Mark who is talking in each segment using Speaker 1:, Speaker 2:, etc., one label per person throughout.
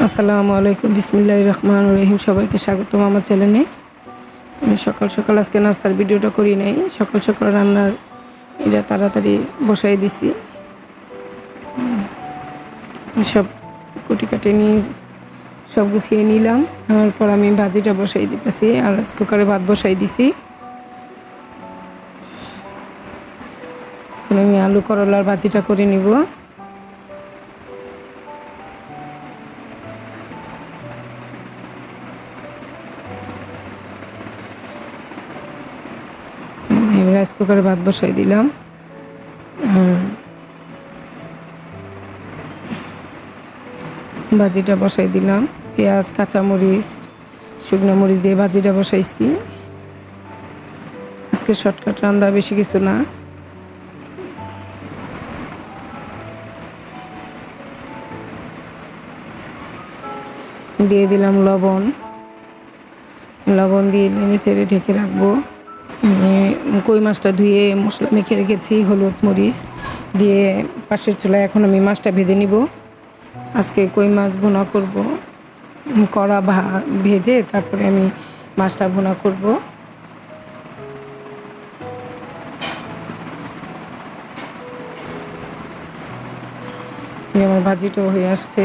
Speaker 1: আসসালামু আলাইকুম, বিসমিল্লাহির রহমানির রহিম। সবাইকে স্বাগতম আমার চ্যানেলে। আমি সকাল সকাল আজকে নাস্তার ভিডিওটা করি নাই, সকাল সকাল রান্নার এটা তাড়াতাড়ি বসাই দিছি। সব কুটি কাটে নিয়ে সব গুছিয়ে নিলাম। তারপর আমি ভাজিটা বসাই দিতেছি আর রাইস কুকারে ভাত বসাই দিছি। আমি আলু করলার ভাজিটা করে নিব। রাইস কুকারে ভাত বসাই দিলাম। ভাজিটা বসাই দিলাম, পেঁয়াজ, কাঁচামরিচ, শুকনো মরিচ দিয়ে ভাজিটা বসাইছি। আজকে শর্টকাট রান্না, বেশি কিছু না। দিয়ে দিলাম লবণ দিয়ে নিচে ঢেকে রাখবো। কই মাছটা ধুয়ে মশলা মেখে রেখেছি, হলুদ মরিচ দিয়ে পাশের চুলায় এখন আমি মাছটা ভেজে নিব। আজকে কই মাছ ভুনা করব, কড়া ভেজে তারপরে আমি মাছটা ভুনা করব। আমার ভাজিটাও হয়ে আসছে।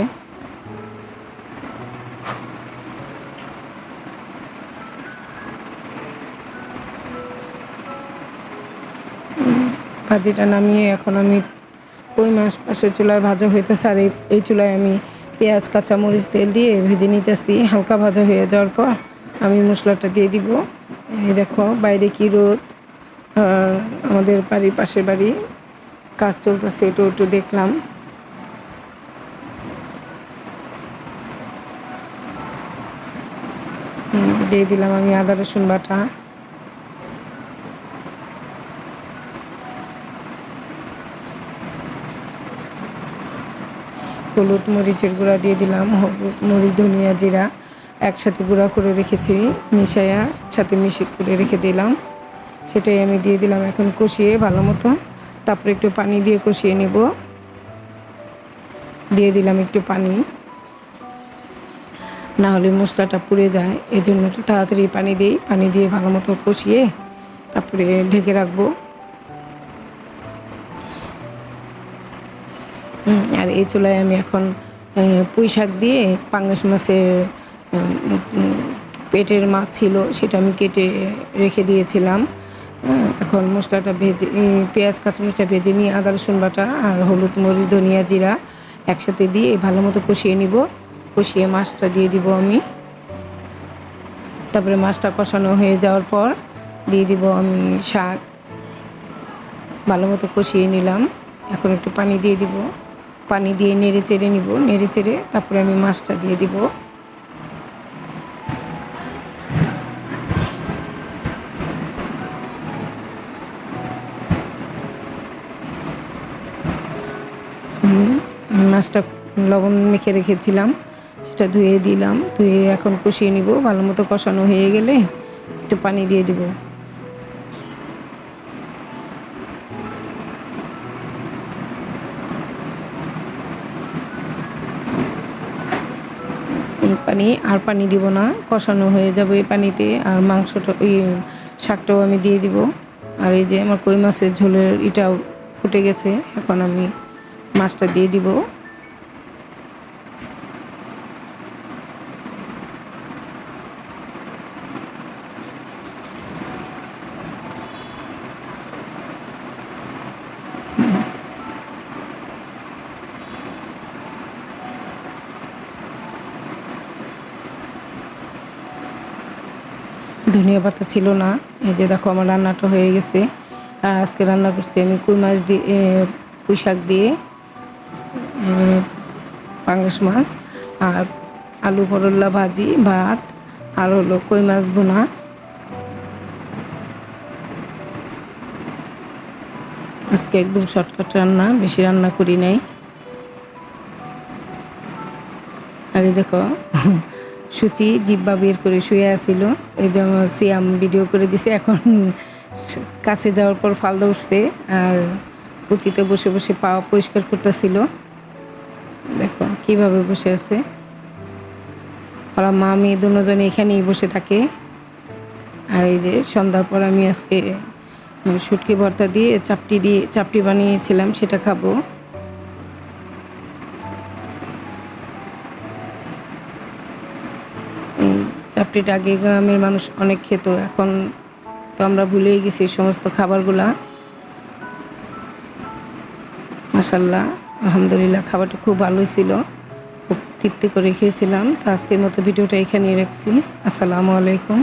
Speaker 1: ভাজিটা নামিয়ে এখন আমি কই মাছ পাশের চুলায় ভাজা হইতেছে, আর এই চুলায় আমি পেঁয়াজ, কাঁচামরিচ, তেল দিয়ে ভেজে নিতেছি। হালকা ভাজা হয়ে যাওয়ার পর আমি মশলাটা দিয়ে দিব। এই দেখো বাইরে কি রোদ, আমাদের বাড়ির পাশের বাড়ি কাজ চলতেছে, একটু দেখলাম। দিয়ে দিলাম আমি আদা রসুন বাটা, হলুদ মরিচের গুঁড়া দিয়ে দিলাম, হলুদ মরিচ ধনিয়া জিরা একসাথে গুঁড়া করে রেখেছি, মিশাইয়া সাথে মিশিয়ে করে রেখে দিলাম, সেটাই আমি দিয়ে দিলাম। এখন কষিয়ে ভালো মতো, তারপরে একটু পানি দিয়ে কষিয়ে নেব। দিয়ে দিলাম একটু পানি, না হলে মশলাটা পুড়ে যায়, এই জন্য একটু তাড়াতাড়ি পানি দিই। পানি দিয়ে ভালো মতো কষিয়ে তারপরে ঢেকে রাখবো। আর এই চুলায় আমি এখন পুঁই শাক দিয়ে পাঙ্গাস মাছের পেটের মাছ ছিল, সেটা আমি কেটে রেখে দিয়েছিলাম। এখন মশলাটা ভেজে, পেঁয়াজ কাঁচামরিচটা ভেজে নিয়ে আদা রসুন বাটা আর হলুদ মরিচ ধনিয়া জিরা একসাথে দিয়ে ভালো মতো কষিয়ে নিব। কষিয়ে মাছটা দিয়ে দিব আমি। তারপরে মাছটা কষানো হয়ে যাওয়ার পর দিয়ে দিব আমি শাক। ভালো মতো কষিয়ে নিলাম। এখন একটু পানি দিয়ে দিব, পানি দিয়ে নেড়ে চেড়ে নিব। নেড়ে চেড়ে তারপরে আমি মাছটা দিয়ে দিব। মাছটা লবণ মেখে রেখেছিলাম, সেটা ধুয়ে দিলাম। ধুয়ে এখন কষিয়ে নিব। ভালো মতো কষানো হয়ে গেলে একটু পানি দিয়ে দিব। এই পানি দিব না, কষানো হয়ে যাবে এই পানিতে। আর মাংসটা, এই শাকটাও আমি দিয়ে দিব। আর এই যে আমার কই মাছের ঝোলের এটাও ফুটে গেছে, এখন আমি মাছটা দিয়ে দিব। ধনিয়া পাতা ছিল না। এই যে দেখো আমার রান্নাটা হয়ে গেছে। আর আজকে রান্না করছি আমি কই মাছ দিয়ে, পুঁই শাক দিয়ে পাঙ্গাস মাছ, আর আলু করলা ভাজি, ভাত, আর হলো কই মাছ ভুনা। আজকে একদম শর্টকাট রান্না, বেশি রান্না করি নাই। আর এই দেখো সুচি জিব্বা বের করে শুয়ে আসছিল, এই যে আমার সিয়াম ভিডিও করে দিছে। এখন কাছে যাওয়ার পর ফালদা উঠছে, আর পুচিতে বসে বসে পা পরিষ্কার করতেছিল। দেখো কিভাবে বসে আছে। ওরা মা মেয়ে দুজনে এখানেই বসে থাকে। আর এই যে সন্ধ্যার পর আমি আজকে শুটকি ভর্তা দিয়ে চাপটি বানিয়েছিলাম, সেটা খাবো। এই চাপটিটা আগে গ্রামের মানুষ অনেক খেত, এখন তো আমরা ভুলেই গেছি এই সমস্ত খাবারগুলা। মাশাআল্লাহ, আলহামদুলিল্লাহ, খাবারটা খুব ভালোই ছিল, খুব তৃপ্তি করে খেয়েছিলাম। তো আজকের মতো ভিডিওটা এখানেই রাখছি। আসসালামু আলাইকুম।